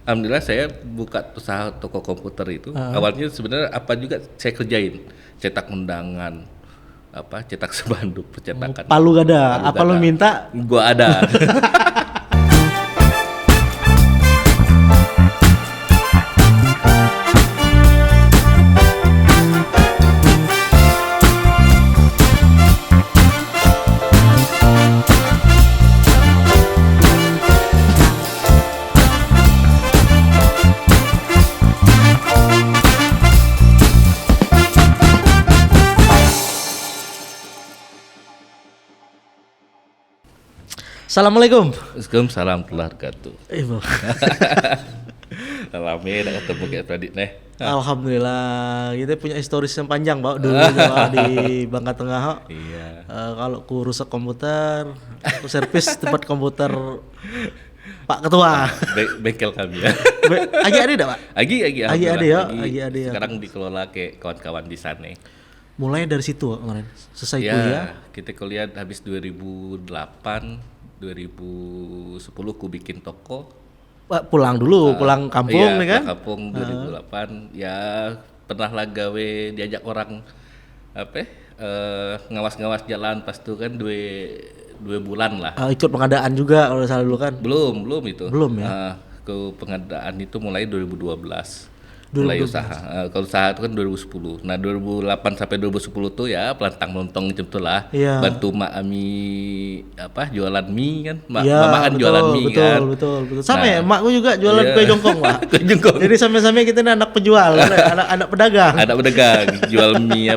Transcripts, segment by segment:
Alhamdulillah saya buka usaha toko komputer itu. Awalnya sebenarnya apa juga saya kerjain, cetak undangan, cetak spanduk, percetakan. Palu gak ada, apa lu minta? Gua ada. Assalamualaikum. Waalaikumsalam warahmatullahi wabarakatuh. Ibu. Lama udah ketemu kayak tadi nih. Alhamdulillah, kita punya historis yang panjang, Pak. Dulu juga di Bangka Tengah. Iya. Kalau ku rusak komputer, ku servis tempat komputer Pak Ketua. Bengkel kami ya. Agi ada enggak, Pak? Agi Agi ada ya, Agi ada ya. Sekarang dikelola kayak kawan-kawan di sana. Mulai dari situ kemarin. Selesai Ya, kuliah. kita kuliah habis 2008, 2010 ku bikin toko. Pulang dulu, pulang kampung nih kan? Pulang kampung 2008. Ya pernah lah gawe diajak orang ngawas-ngawas jalan pas itu kan dua bulan lah. Ikut pengadaan juga kalau salah dulu kan? Belum itu. Belum ya? Ke pengadaan itu mulai 2012. Mulai usaha. Kalau usaha itu kan 2010. Nah 2008 sampai 2010 tuh ya pelantang melontong gitu lah. Iya. Bantu mak Ami jualan mie kan. Iya, Mama kan jualan mie kan. Betul. Sama ya, makku juga jualan kue jongkong, Pak. Kue jongkong. Jadi sampai-sampai kita ini anak penjual, anak pedagang. Ada pedagang jual mie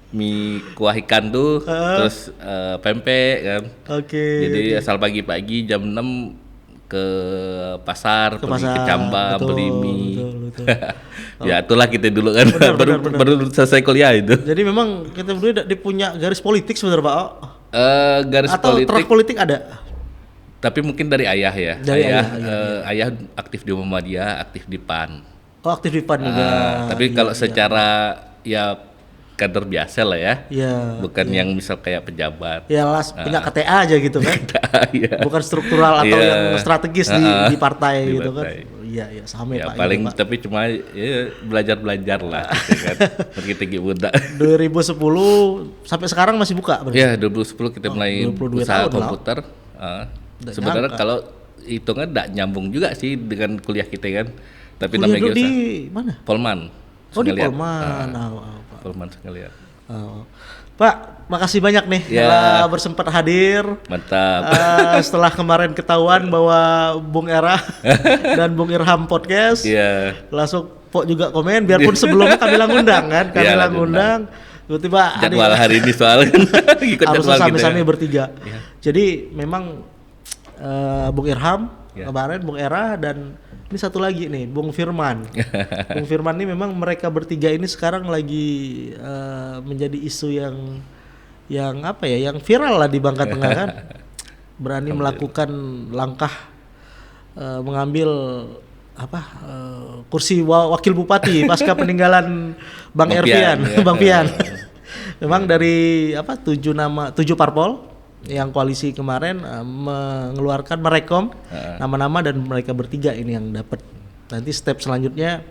mie kuah ikan tuh, terus pempek kan. Oke. Jadi asal pagi-pagi jam 6 ke pasar, Ke pergi pasar, ke Camba betul, beli mie. betul. Ya itulah kita dulu kan. Benar. baru selesai kuliah itu. Jadi memang kita berdua punya garis politik sebenarnya, Pak. Garis Atau politik. track politik ada? Tapi mungkin dari ayah ya. Dari ayah aktif di Muhammadiyah, aktif di PAN. Oh, aktif di PAN juga. Tapi kalau secara ya kader biasa lah ya. Iya. Bukan yang misal kayak pejabat. Ya punya KTA aja gitu kan. Iya. Bukan struktural atau yang strategis di partai di gitu partai. kan. Iya sama Ya Pak. paling gitu, Pak. tapi cuma ya belajar lah gitu kan. Pergi muda. 2010 sampai sekarang masih buka berarti? Ya 2010 kita mulai 22 usaha tahun komputer. Sebenarnya nyangka. kalau hitungan enggak nyambung juga sih dengan kuliah kita kan. Tapi Kuliah namanya dulu di usaha. mana? Polman. Oh di Sekalian. Polman. Pak. Polman sekalian. Pak, makasih banyak nih Ya. telah bersempat hadir. Mantap. Setelah kemarin ketahuan bahwa Bung Era dan Bung Irham podcast, Iya. langsung Pok juga komen. Biarpun sebelumnya kami ngundang kan, Iya, ngundang. Tiba-tiba Jadwal hari ini soalnya ikut harus jadwal sami-sami gitu ya. bertiga. Jadi memang Bung Irham Ya. kemarin, Bung Era, dan ini satu lagi nih, Bung Firman. Bung Firman ini memang mereka bertiga ini sekarang lagi menjadi isu yang apa ya, yang viral lah di Bangka Tengah kan. Berani melakukan langkah mengambil kursi wakil bupati pasca peninggalan Bang Ervian, Ya. Bang Pian. Memang dari 7 parpol yang koalisi kemarin merekom nama-nama, dan mereka bertiga ini yang dapat. Nanti step selanjutnya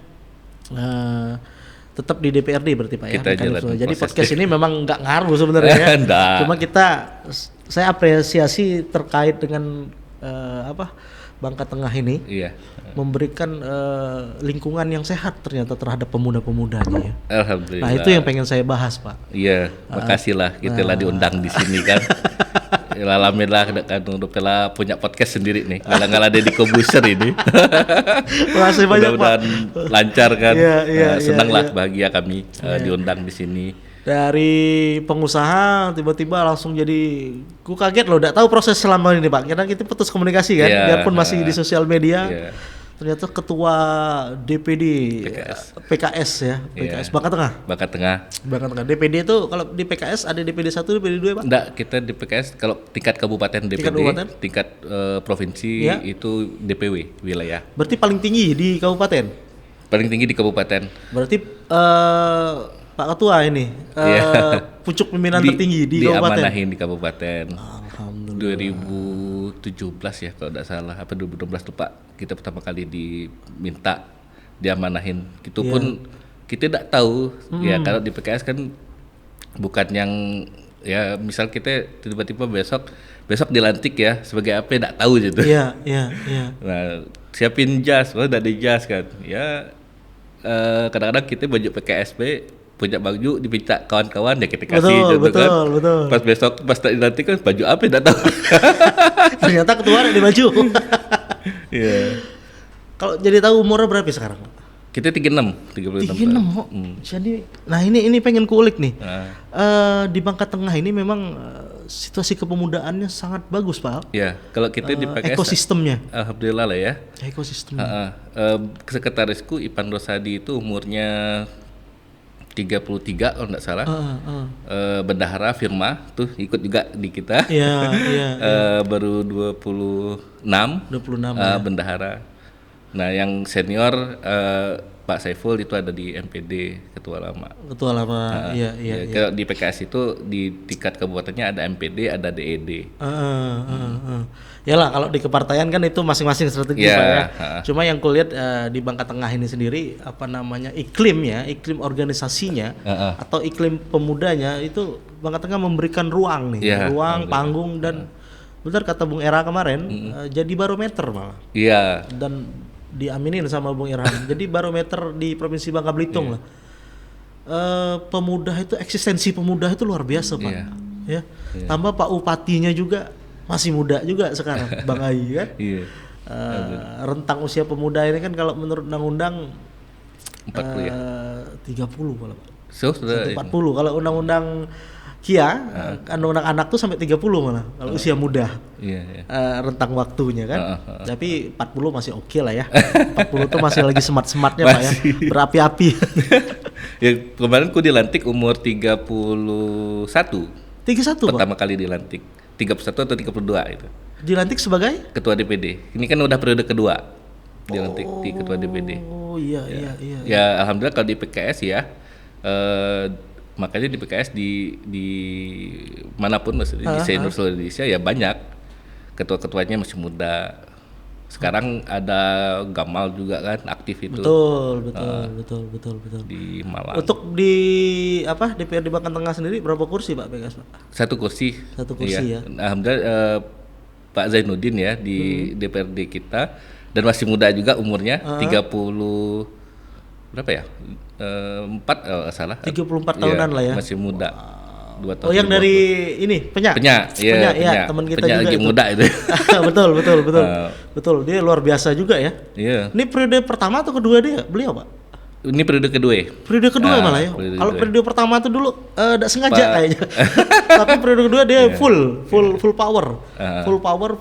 tetap di DPRD berarti Pak Kita ya. jalan Jadi proses podcast ini memang nggak ngaruh sebenarnya ya. Nggak. Cuma saya apresiasi terkait dengan Bangka Tengah ini. Iya. Memberikan lingkungan yang sehat ternyata terhadap pemuda-pemudanya ya. Alhamdulillah. Nah itu yang pengen saya bahas Pak. Iya, makasih lah kita lah diundang di sini kan. Alhamdulillah kan udah punya podcast sendiri nih. Ngala-ngala Deddy Kobuser ini. Makasih banyak Pak. Mudah-mudahan lancar kan. Iya, Senang iya. lah, bahagia kami diundang di sini. Dari pengusaha tiba-tiba langsung jadi, ku kaget loh, udah tahu proses selama ini Pak. Karena kita putus komunikasi kan, Iya, biarpun masih di sosial media. Iya. Ternyata ketua DPD PKS ya, PKS Bangka Tengah. Bangka Tengah. Bangka Tengah. DPD itu kalau di PKS ada DPD 1, DPD 2 Pak? Enggak, kita di PKS kalau tingkat kabupaten DPD, kabupaten? tingkat provinsi Iya. itu DPW wilayah. Berarti paling tinggi di kabupaten. Paling tinggi di kabupaten. Berarti Pak Ketua ini pucuk pimpinan tertinggi di kabupaten. Diamanahin di kabupaten. Alhamdulillah. 2017 ya kalau tidak salah, apa 2016 lupa, kita pertama kali diminta diamanahin. Itu pun kita tidak tahu ya, kalau di PKS kan bukan yang ya misal kita tiba-tiba besok dilantik ya sebagai apa tidak tahu gitu. Iya. Nah, siapin jas, udah ada jas kan. Ya kadang-kadang kita baju PKSB punya baju diminta kawan-kawan ya kita kasih gitu kan. Betul. Pas nanti kan baju apa tidak tahu. Ternyata ketua ada di baju. Iya. Kalau jadi tahu umurnya berapa sekarang? Kita 36 36 kok. Jadi nah ini pengen kulik nih. Di Bangka Tengah ini memang situasi kepemudaannya sangat bagus, Pak. Ya, kalau kita di PKS ekosistemnya. Alhamdulillah lah ya. Ekosistemnya. Sekretarisku Ipan Rosadi itu umurnya 33 kalau enggak salah. Bendahara Firma tuh ikut juga di kita. Iya. Baru 26 ya. bendahara. Nah, yang senior Pak Saiful itu ada di MPD ketua lama. Iya. Kalau di PKS itu di tingkat kabupatennya ada MPD, ada DED. Yalah, kalau di kepartaian kan itu masing-masing strategi Pak ya. Cuma yang kulihat di Bangka Tengah ini sendiri apa namanya iklim organisasinya atau iklim pemudanya itu Bangka Tengah memberikan ruang nih, ruang, panggung dan benar kata Bung Era kemarin jadi barometer malah. Iya. Dan diaminin sama Bung Irham. Jadi barometer di Provinsi Bangka Belitung lah. Pemuda itu eksistensi pemuda itu luar biasa Pak. Ya. Tambah Pak Upatinya juga masih muda juga sekarang, Bang Ai kan. Rentang usia pemuda ini kan kalau menurut undang-undang 40 ya. 30 kalau Pak. Sudah 40. Kalau undang-undang Kia, undang-undang anak tuh sampai 30 malah kalau usia muda. Rentang waktunya kan. Tapi 40 masih oke lah ya. 40 tuh masih lagi semat-sematnya Pak ya. Berapi-api. Ya, kemarin ku dilantik umur 31. 31 pertama kali dilantik. 31 atau 32 itu. Dilantik sebagai ketua DPD. Ini kan udah periode kedua dilantik di ketua DPD. Oh iya. Ya alhamdulillah kalau di PKS ya makanya di PKS di manapun maksudnya di seluruh Indonesia ya banyak ketua-ketuanya masih muda. Sekarang ada Gamal juga kan aktif itu. Betul. Di Malang. Untuk di DPRD Bangka Tengah sendiri berapa kursi Pak PKS Pak? Satu kursi ya. Alhamdulillah Pak Zainuddin ya di DPRD kita dan masih muda juga umurnya 30 berapa ya? 4 salah. 34 tahunan lah ya. Masih muda. 2 tahun. Oh yang dari ini Penya, teman kita Penya juga lagi itu. muda itu. Betul. Dia luar biasa juga ya. Iya. Ini periode pertama atau kedua beliau Pak? Ini periode kedua. Periode kedua malah ya. Kalau periode pertama tuh dulu enggak sengaja kayaknya. Tapi periode kedua dia full power.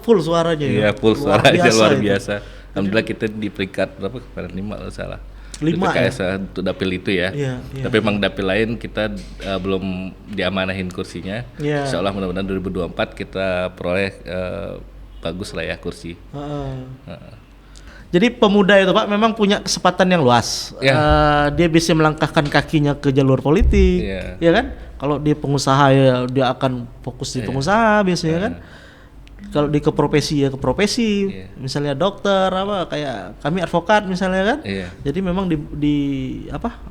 Full suaranya. Iya, full suaranya luar biasa. Alhamdulillah kita di peringkat berapa kemarin 5 kalau salah. 5 PKS ya? Untuk dapil itu ya. Tapi emang dapil lain kita belum diamanahin kursinya. Insya Allah mudah-mudahan 2024 kita peroleh bagus lah ya kursi. Jadi pemuda itu Pak memang punya kesempatan yang luas. Dia bisa melangkahkan kakinya ke jalur politik, ya kan? Kalau dia pengusaha ya dia akan fokus di pengusaha biasanya kan. Kalau di ke profesi, misalnya dokter kayak kami advokat misalnya kan. Jadi memang di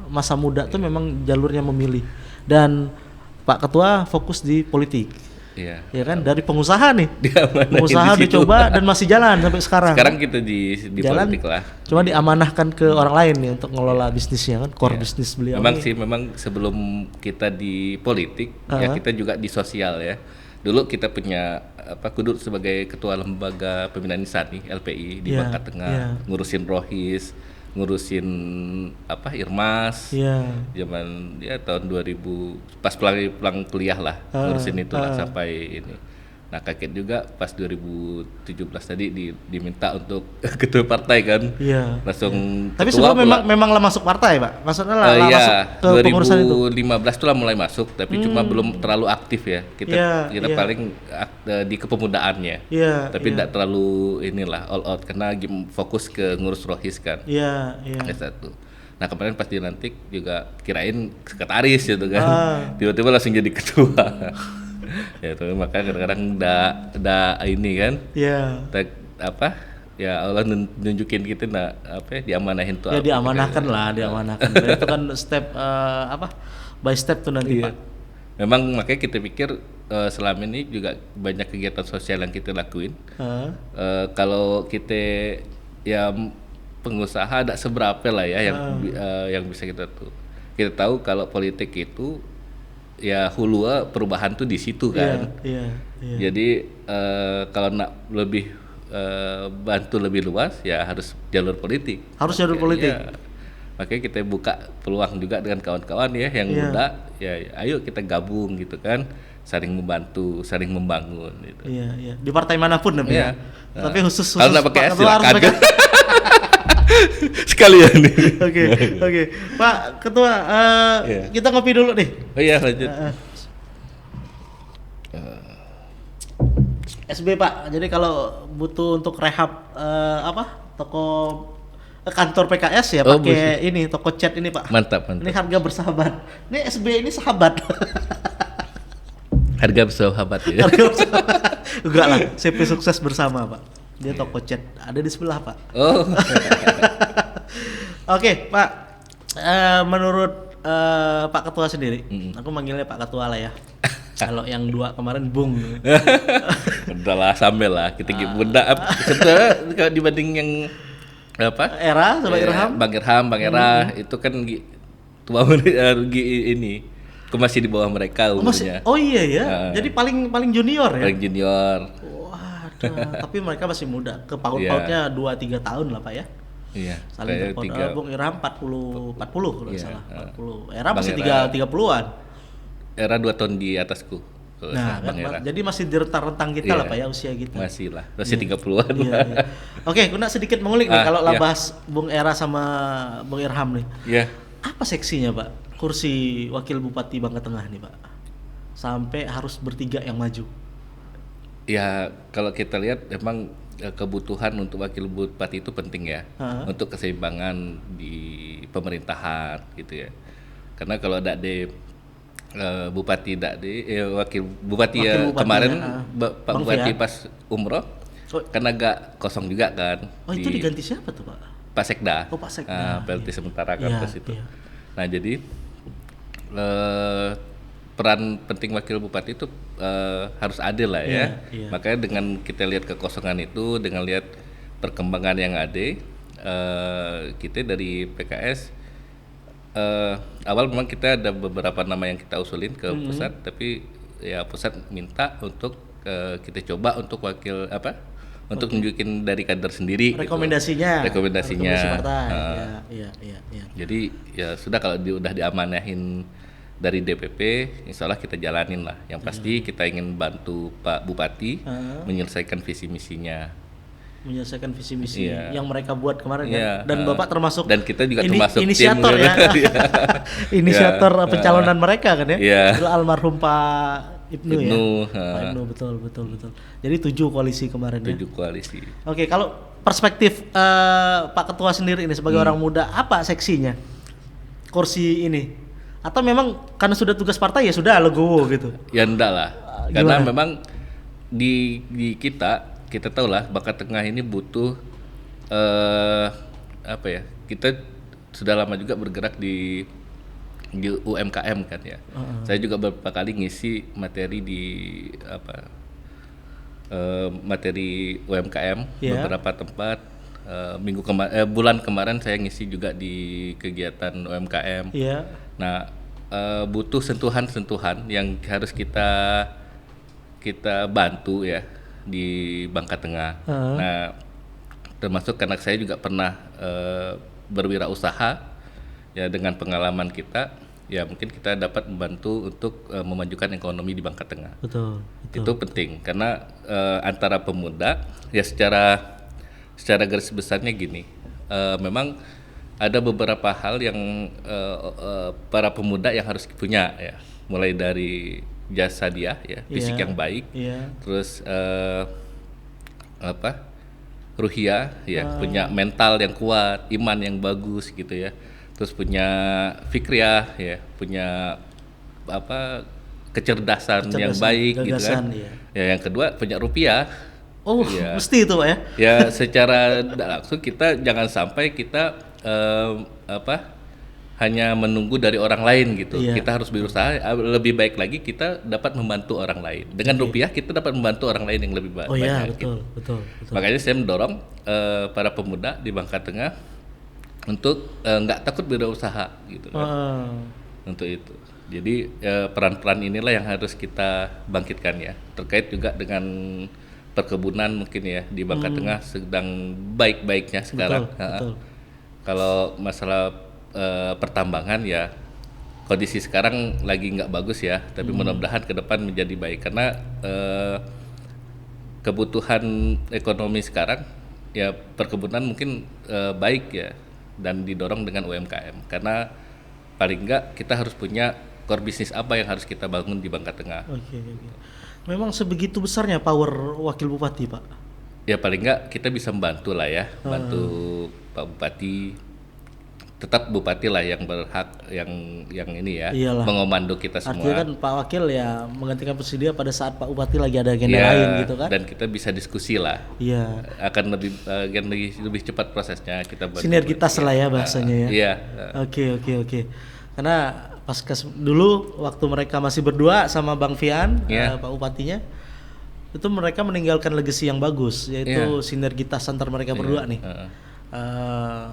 masa muda tuh memang jalurnya memilih. Dan Pak Ketua fokus di politik. Ya kan dari pengusaha nih. Pengusaha dicoba dan masih jalan sampai sekarang. Sekarang kita di jalan, politik lah. Cuma diamanahkan ke orang lain nih untuk ngelola bisnisnya kan, core bisnis beliau. Memang sebelum kita di politik ya kita juga di sosial ya. Dulu kita punya kudut sebagai ketua lembaga pembinaan insani LPI di Bangka Tengah, ngurusin Rohis, ngurusin Irmas. Zaman tahun 2000 pas pulang kuliah lah, ngurusin itulah sampai ini. Nah kaget juga pas 2017 tadi diminta untuk ketua partai kan. Langsung tapi sebelum memang lah masuk partai Pak, maksudnya lah masuk ke pengurusan itu. 2015 tuh lah mulai masuk, tapi cuma belum terlalu aktif ya. Kita paling di kepemudaannya. Tapi tidak terlalu inilah all out karena fokus ke ngurus Rohis kan. Satu. Nah kemarin pas dilantik juga kirain sekretaris gitu kan. Tiba-tiba langsung jadi ketua. Ya itu maka kadang-kadang da ini kan. Iya. Apa? Ya Allah nunjukin kita diamanahin tuh. Ya diamanahkan lah, diamanahkan. Itu kan step by step tuh nanti Pak. Memang makanya kita pikir selama ini juga banyak kegiatan sosial yang kita lakuin. Kalau kita ya pengusaha ada seberapa lah ya yang bisa kita tahu kalau politik itu ya hulu perubahan tuh di situ kan. Jadi kalau nak lebih bantu lebih luas ya harus jalur politik. Ya, makanya kita buka peluang juga dengan kawan-kawan ya yang muda ya ayo kita gabung gitu kan, saling membantu, saling membangun gitu. Iya. Di partai manapun ya. Tapi khusus kalau nggak pakai silakan. Sekalian nih. Oke. Pak Ketua, kita ngopi dulu nih. Oh iya lanjut. SB Pak, jadi kalau butuh untuk rehab toko kantor PKS ya pakai ini toko cat ini Pak. Mantap. Ini harga bersahabat. Ini SB ini sahabat. Harga bersahabat ya. Enggak lah, CP sukses bersama Pak. Dia toko cat ada di sebelah Pak. Oh. Oke Pak, menurut Pak Ketua sendiri, aku manggilnya Pak Ketua lah ya. Kalau yang dua kemarin Bung. Udahlah sambil lah kita bunda sebenarnya kalau dibanding yang Era sama Irham. Bang Era itu kan tua ini. Aku masih di bawah mereka umurnya. Oh iya ya. Jadi paling junior ya. Paling junior. Tapi mereka masih muda. Kepaut-pautnya 2-3 tahun lah Pak ya. Iya. Saling terpaut. Bung Irham 40 kalau nggak salah. 40. Era masih 30-an. Era 2 tahun di atasku. Nah, jadi masih di rentang kita lah Pak ya usia kita. Masih 30-an. Iya. Oke, Kuna sedikit mengulik nih kalau bahas Bung Era sama Bung Irham nih. Iya. Apa seksinya Pak? Kursi Wakil Bupati Bangka Tengah nih Pak. Sampai harus bertiga yang maju. Ya, kalau kita lihat memang kebutuhan untuk wakil bupati itu penting ya. Untuk keseimbangan di pemerintahan gitu ya. Karena kalau ada di Bupati wakil bupati kemarin Pak Bupati pas umroh kan agak kosong juga kan. Itu diganti siapa tuh Pak? Pak Sekda. Pak Sekda. PLT sementara Kartes itu. Nah jadi peran penting wakil bupati itu harus adil lah ya. Makanya dengan kita lihat kekosongan itu, dengan lihat perkembangan yang ada, kita dari PKS awal memang kita ada beberapa nama yang kita usulin ke pusat, tapi ya pusat minta untuk kita coba untuk untuk nunjukin dari kader sendiri. Rekomendasinya. Iya. Jadi ya sudah kalau udah diamanahin dari DPP, insya Allah kita jalanin lah. Yang pasti kita ingin bantu Pak Bupati menyelesaikan visi misinya. Yang mereka buat kemarin kan. Dan Bapak termasuk. Dan kita juga termasuk inisiator ya. Inisiator pencalonan mereka kan ya. Almarhum Pak Ibnu ya. Pak Ibnu betul. Jadi 7 koalisi kemarin 7 koalisi. Oke, kalau perspektif Pak Ketua sendiri ini sebagai orang muda, apa seksinya kursi ini? Atau memang karena sudah tugas partai ya sudah legowo gitu? Ya enggak lah. Karena memang di kita tahu lah Bangka Tengah ini butuh kita sudah lama juga bergerak di UMKM kan ya. Saya juga beberapa kali ngisi materi di materi UMKM beberapa tempat. Bulan kemarin saya ngisi juga di kegiatan UMKM. Nah, butuh sentuhan-sentuhan yang harus kita bantu ya di Bangka Tengah. Nah, termasuk karena saya juga pernah berwirausaha ya, dengan pengalaman kita ya mungkin kita dapat membantu untuk memajukan ekonomi di Bangka Tengah. Betul. Itu penting karena antara pemuda ya secara garis besarnya gini, memang ada beberapa hal yang para pemuda yang harus punya ya, mulai dari jasa dia ya, fisik yang baik, terus ruhiyah ya, punya mental yang kuat, iman yang bagus gitu ya, terus punya fikriyah ya, punya kecerdasan yang baik gitu kan. Iya. Ya yang kedua punya rupiah. Oh, ya. Mesti itu Pak ya. Ya secara langsung kita jangan sampai kita hanya menunggu dari orang lain gitu. Iya. Kita harus berusaha, lebih baik lagi kita dapat membantu orang lain. Dengan rupiah kita dapat membantu orang lain yang lebih banyak. Oh iya, betul, gitu. betul. Makanya saya mendorong para pemuda di Bangka Tengah untuk nggak takut berwirausaha gitu kan. Untuk itu. Jadi peran-peran inilah yang harus kita bangkitkan ya. Terkait juga dengan perkebunan mungkin ya di Bangka Tengah sedang baik-baiknya sekarang. Betul. Kalau masalah pertambangan ya kondisi sekarang lagi nggak bagus ya, tapi mudah-mudahan ke depan menjadi baik karena kebutuhan ekonomi sekarang ya perkebunan mungkin baik ya dan didorong dengan UMKM karena paling nggak kita harus punya core bisnis apa yang harus kita bangun di Bangka Tengah. Oke. Memang sebegitu besarnya power wakil bupati Pak? Ya paling nggak kita bisa membantu lah ya, bantu Pak Bupati. Tetap bupati lah yang berhak yang ini ya. Iyalah. Mengomando kita semua. Artinya kan Pak Wakil ya menggantikan posisi dia pada saat Pak Bupati lagi ada agenda lain gitu kan. Dan kita bisa diskusi lah. Iya. Akan lebih cepat prosesnya kita sinergitas lah ya bahasanya ya. Iya. Oke. Karena pas dulu waktu mereka masih berdua sama Bang Fian, Pak Bupatinya, itu mereka meninggalkan legacy yang bagus yaitu sinergitas antar mereka berdua nih.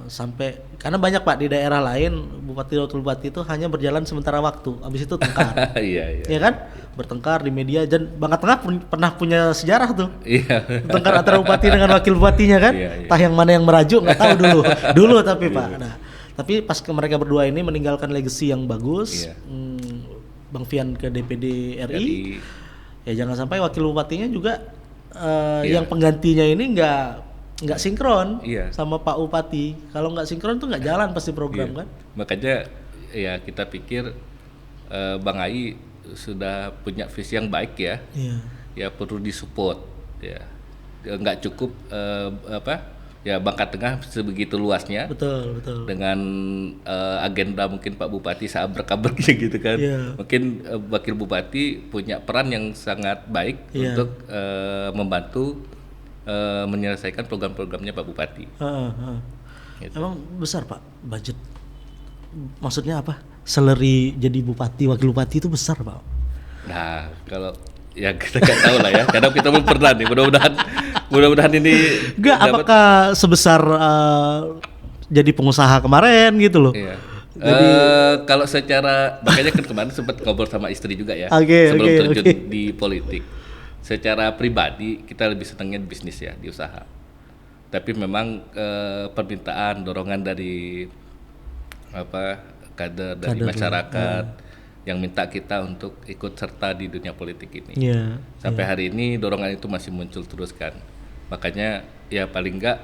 Sampai karena banyak Pak di daerah lain bupati wakil bupati itu hanya berjalan sementara waktu, habis itu tengkar. Iya kan? Bertengkar di media dan Bangka Tengah pernah punya sejarah tuh. Iya. Tengkar antara bupati dengan wakil bupatinya kan? Entah yang mana yang merajuk nggak tahu dulu tapi Pak. Nah, tapi pas mereka berdua ini meninggalkan legacy yang bagus. Bang Fian ke DPD RI. Ya jangan sampai wakil bupatinya juga yang penggantinya ini nggak sinkron sama Pak Bupati. Kalau nggak sinkron tuh nggak jalan pasti program kan. Makanya ya kita pikir Bang Ai sudah punya visi yang baik ya. Ya perlu disupport ya. Nggak cukup ya Bangka Tengah sebegitu luasnya. Betul. Dengan agenda mungkin Pak Bupati sabar-kabarnya gitu kan. Mungkin wakil bupati punya peran yang sangat baik untuk membantu menyelesaikan program-programnya Pak Bupati. Gitu. Emang besar Pak budget? Maksudnya apa? Salary jadi bupati, wakil bupati itu besar Pak? Nah kalau ya kita nggak tahu lah ya, karena kita belum pernah nih. Mudah-mudahan ini. Nggak, apakah sebesar jadi pengusaha kemarin gitu loh? Iya. Jadi kalau secara makanya kan kemarin sempat ngobrol sama istri juga ya, sebelum terjun di politik. Secara pribadi kita lebih senangnya bisnis ya, di usaha. Tapi memang permintaan dorongan dari kader dari masyarakat yang minta kita untuk ikut serta di dunia politik ini. Sampai hari ini dorongan itu masih muncul terus kan. Makanya ya paling enggak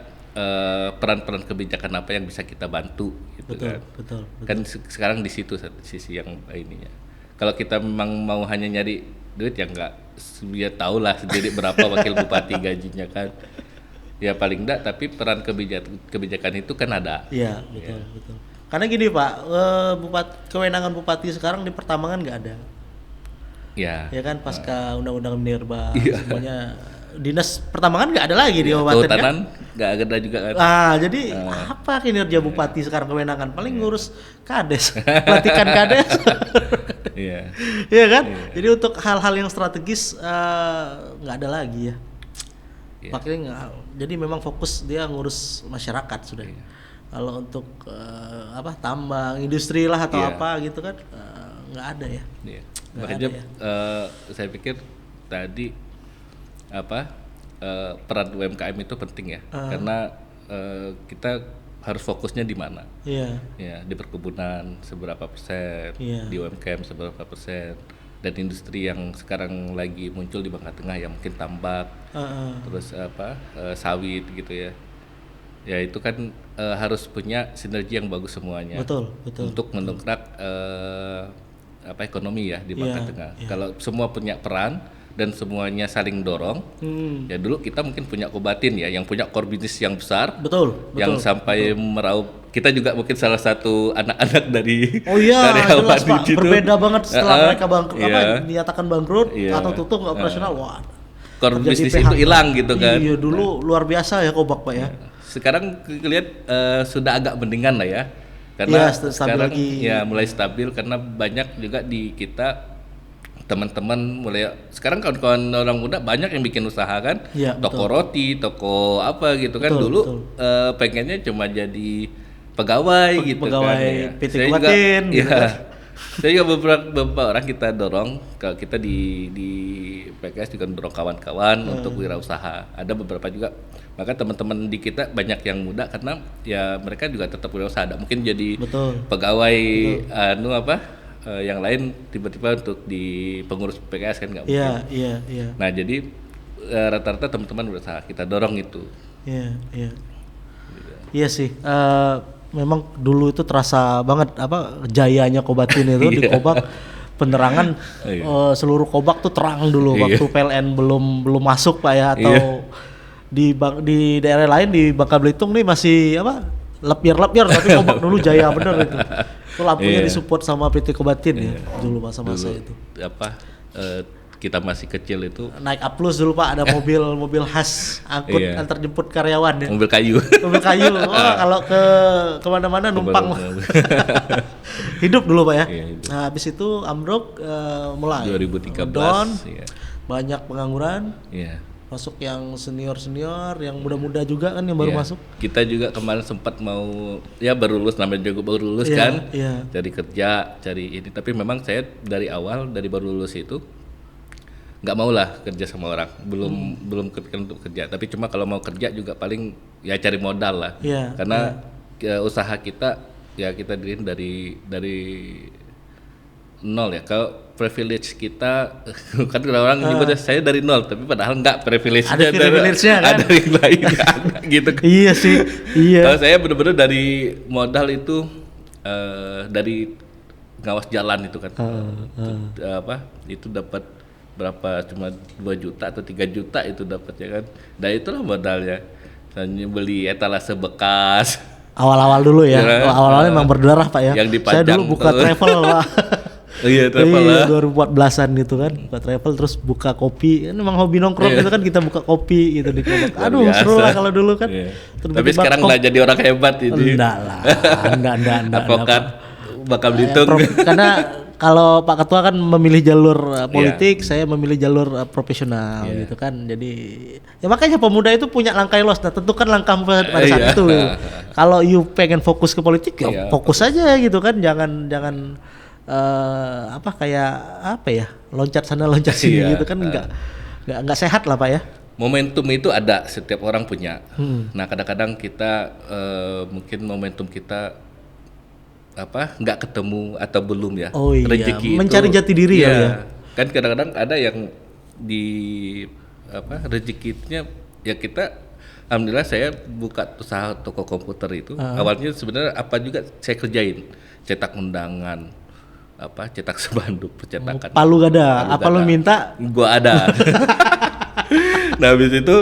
peran-peran kebijakan apa yang bisa kita bantu gitu. Betul. Kan sekarang di situ sisi yang ininya. Kalau kita memang mau hanya nyari duit ya enggak, dia tahu lah sendiri berapa wakil bupati gajinya kan. Ya paling enggak, tapi peran kebijakan itu kan ada. Iya, betul. Karena gini Pak, kewenangan bupati sekarang di pertambangan nggak ada. Ya kan pasca undang-undang Minerba semuanya dinas pertambangan nggak ada lagi di kabupaten Kehutanan nggak ada juga kan. Jadi apa kinerja bupati sekarang kewenangan? Paling ngurus kades, pelantikan kades. Iya kan? Jadi untuk hal-hal yang strategis nggak ada lagi ya. Makanya jadi memang fokus dia ngurus masyarakat sudah. Kalau untuk tambang, industri lah atau apa gitu kan nggak ada ya. Makanya saya pikir tadi peran UMKM itu penting ya, karena kita harus fokusnya di mana. Ya, di perkebunan seberapa persen, di UMKM seberapa persen, dan industri yang sekarang lagi muncul di Bangka Tengah yang mungkin tambak, terus sawit gitu ya. Ya itu kan harus punya sinergi yang bagus semuanya. Betul. Untuk mendongkrak ekonomi ya di Bangka Tengah. Kalau semua punya peran, dan semuanya saling dorong. Ya dulu kita mungkin punya Kobatin ya, yang punya core bisnis yang besar. Betul. Yang sampai meraup. Kita juga mungkin salah satu anak-anak dari Oh iya, jelas Pak. itu. Berbeda banget setelah mereka bangkrut, Iya. dinyatakan bangkrut Iya. atau tutup nggak operasional. Wah. Core terjadi bisnis PHK. itu hilang gitu kan. Iya, dulu luar biasa ya Kobak Pak ya. Sekarang lihat sudah agak mendingan lah ya. Karena Iya, stabil sekarang lagi. ya mulai stabil karena banyak juga di kita teman-teman mulai sekarang kawan-kawan orang muda banyak yang bikin usaha kan. Iya, Toko roti, toko apa gitu kan. Betul, Dulu betul. pengennya cuma jadi pegawai gitu pegawai kan. Ya. PT Saya Kuatin, juga, gitu ya, kan. saya juga beberapa orang kita dorong kalau kita di PKS juga dorong kawan-kawan untuk wirausaha. Ada beberapa juga maka teman-teman di kita banyak yang muda karena ya mereka juga tetap wirausaha. Ada mungkin jadi Betul. pegawai yang lain tiba-tiba untuk di pengurus PKS kan nggak mungkin. Iya. Nah jadi rata-rata teman-teman berusaha kita dorong itu. Iya. Iya sih. Memang dulu itu terasa banget jayanya Kobatin itu di Iya. Kobak. Penerangan seluruh Kobak tuh terang dulu waktu PLN belum masuk Pak ya, atau di daerah lain di Bangka Belitung nih masih lepir-lepir, tapi Kobak dulu jaya bener itu. Itu lampunya disupport sama PT Kobatin ya dulu masa-masa itu. Kita masih kecil itu Naik A+ dulu Pak, ada mobil khas angkut antar jemput karyawan ya. mobil kayu. Mobil kayu. Kalau kemana-mana numpang. Hidup dulu Pak ya. Iya, hidup. Nah, habis itu ambruk mulai 2013 down, ya. banyak pengangguran. Iya. Masuk yang senior, yang muda-muda juga kan yang baru Iya. masuk. Kita juga kemarin sempat mau baru lulus, namanya juga baru lulus Iya, kan. iya. Cari kerja, cari ini. Tapi memang saya dari awal dari baru lulus itu nggak mau lah kerja sama orang. Belum kepikiran untuk kerja. Tapi cuma kalau mau kerja juga paling ya cari modal lah. Iya, Karena usaha kita ya kita diriin dari nol ya. Kalau privilege kita kan orang nyebutnya saya dari nol, tapi padahal enggak, privilege-nya Ada privilege-nya kan? ada yang lain ada gitu. Iya sih. Iya. Kalau saya benar-benar dari modal itu dari ngawas jalan itu kan. Itu dapat berapa, cuma 2 juta atau 3 juta itu dapat ya kan. Dan itulah modalnya. Misalnya beli etalase bekas. Awal-awal dulu ya. Ya, Awal-awalnya memang berdarah Pak ya. yang Saya dipajang dulu buka tuh. travel Pak. Iya, travel lah. 2014-an gitu kan, buka travel terus buka kopi. Kan memang hobi nongkrong gitu kan, kita buka kopi gitu di Kobak. Luar Aduh, biasa. seru lah kalau dulu kan. Iya. Tiba-tiba Tapi sekarang nggak jadi orang hebat ini. Enggak lah. Enggak. Advokat Bangka Belitung. Karena kalau Pak Ketua kan memilih jalur politik, saya memilih jalur profesional gitu kan. Jadi ya makanya pemuda itu punya langkah los. Nah, tentukan langkah pada saat itu. Gitu. Kalau you pengen fokus ke politik, ya fokus aja gitu kan. Jangan loncat sana loncat sini gitu kan, nggak sehat lah Pak ya. Momentum itu ada, setiap orang punya. Nah kadang-kadang kita mungkin momentum kita nggak ketemu atau belum ya. Oh iya, rezeki mencari itu, jati diri ya. Kan kadang-kadang ada yang di rezekinya ya kita. Alhamdulillah saya buka usaha toko komputer itu. Awalnya sebenarnya apa juga saya kerjain, cetak undangan, cetak spanduk, percetakan. Palu gada, apa lu minta? Gua ada. Nah habis itu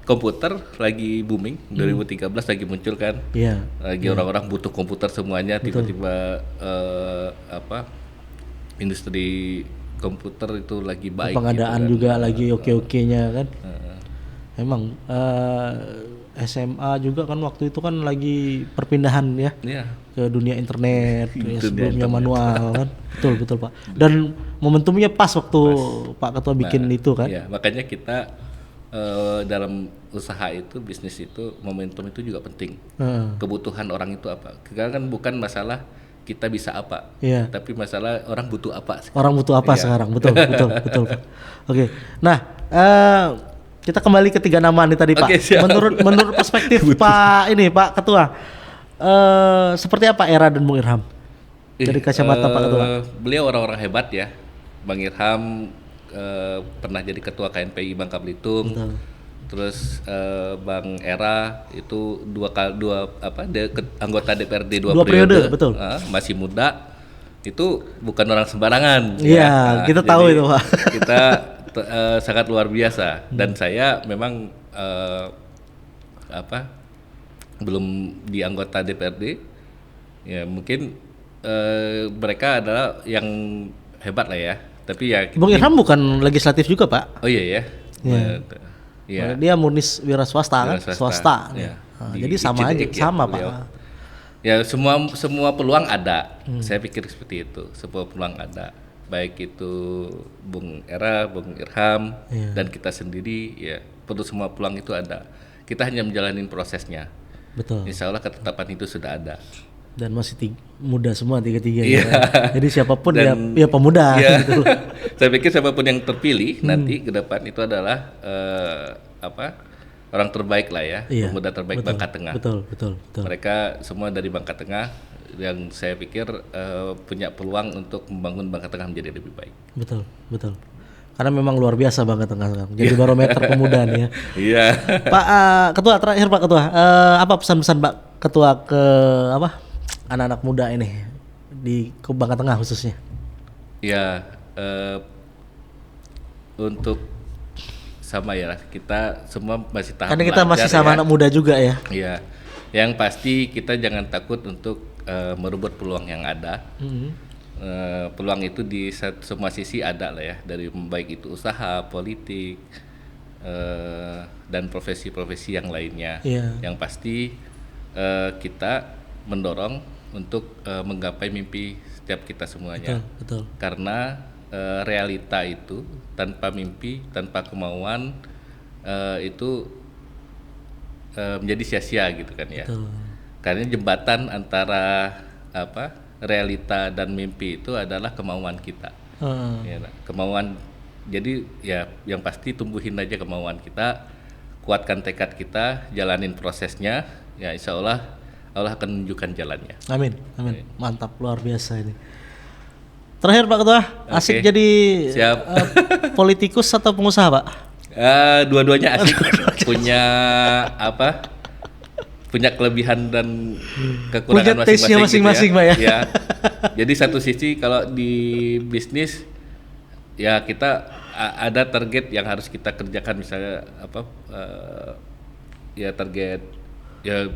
komputer lagi booming, 2013 lagi muncul kan. Iya. Lagi orang-orang butuh komputer semuanya, tiba-tiba industri komputer itu lagi baik. Pengadaan gitu kan. juga lagi oke-okenya kan. Memang SMA juga kan waktu itu kan lagi perpindahan ya. Iya. Ke dunia internet, Dunia sebelumnya internet. manual kan. Betul Pak. Dan momentumnya pas waktu Pak Ketua bikin itu kan. Iya, makanya kita dalam usaha itu, bisnis itu, momentum itu juga penting. Kebutuhan orang itu apa? Karena kan bukan masalah kita bisa apa, tapi masalah orang butuh apa. Orang butuh apa sekarang? Betul Pak. Oke. Nah, kita kembali ke 3 nama nih tadi Pak. Siap. Menurut perspektif Pak Ketua, seperti apa era dan Bung Irham dari kacamata Pak Ketua? Beliau orang-orang hebat ya. Bang Irham pernah jadi ketua KNPI Bangka Belitung. Terus Bang Era itu anggota DPRD 2 periode. Betul. Masih muda. itu bukan orang sembarangan. Iya, kita tahu itu Pak. Kita sangat luar biasa dan saya memang belum di anggota DPRD. Ya mungkin mereka adalah yang hebat lah ya. Tapi ya. Bung Irham bukan legislatif juga Pak? Oh iya ya. Ya. Dia murni wira swasta kan? Swasta. Ya. Jadi sama aja, sama Pak. Ya semua peluang ada. Saya pikir seperti itu. Semua peluang ada. Baik itu Bung Era, Bung Irham dan kita sendiri ya perlu semua peluang itu ada. Kita hanya menjalani prosesnya. Betul. Insya Allah ketetapan itu sudah ada. Dan masih muda semua tiga-tiga ya. Jadi siapapun ya pemuda gitu. Saya pikir siapapun yang terpilih nanti ke depan itu adalah orang terbaik lah ya, pemuda terbaik Bangka Tengah. Betul. Mereka semua dari Bangka Tengah yang saya pikir punya peluang untuk membangun Bangka Tengah menjadi lebih baik. Betul. Karena memang luar biasa Bangka Tengah sekarang. Jadi barometer pemuda nih ya. Iya. Pak Ketua, terakhir Pak Ketua, apa pesan-pesan Pak Ketua ke anak-anak muda ini di Bangka Tengah khususnya? Ya, untuk sama ya, kita semua masih tahap karena kita masih sama anak muda juga ya. Iya, yang pasti kita jangan takut untuk merebut peluang yang ada. Peluang itu di semua sisi ada lah ya, dari baik itu usaha, politik, dan profesi-profesi yang lainnya. Yang pasti kita mendorong untuk menggapai mimpi setiap kita semuanya. Betul. Karena realita itu tanpa mimpi, tanpa kemauan itu menjadi sia-sia gitu kan ya. Betul. Karena jembatan antara realita dan mimpi itu adalah kemauan kita. Ya, kemauan. Jadi ya yang pasti tumbuhin aja kemauan kita, kuatkan tekad kita, jalanin prosesnya. Ya insya Allah akan menunjukkan jalannya. Amin. Mantap, luar biasa ini. Terakhir Pak Ketua, asik jadi politikus atau pengusaha Pak? Dua-duanya asik. Punya kelebihan dan kekurangan masing-masing Pak ya. Ya. Jadi satu sisi kalau di bisnis ya kita ada target yang harus kita kerjakan, misalnya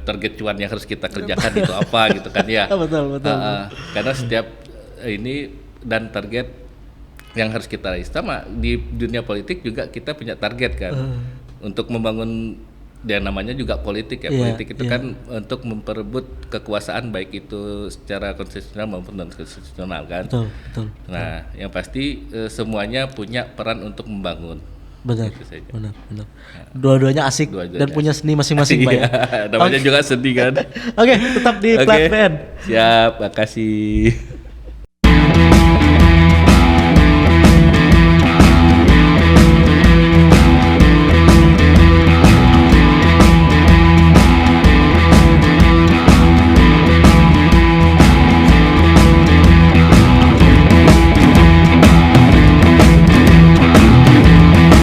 target cuan yang harus kita kerjakan itu apa gitu kan ya. Betul. Karena setiap ini dan target yang harus kita raih, sama di dunia politik juga kita punya target kan untuk membangun, dan namanya juga politik ya. Politik itu kan untuk memperebut kekuasaan baik itu secara konstitusional maupun non konstitusional kan. Betul. Nah, yang pasti semuanya punya peran untuk membangun. Benar. Dua-duanya asik dan punya seni masing-masing Pak ya. Namanya juga sedih kan. Oke, tetap di Plat PN. Siap, makasih.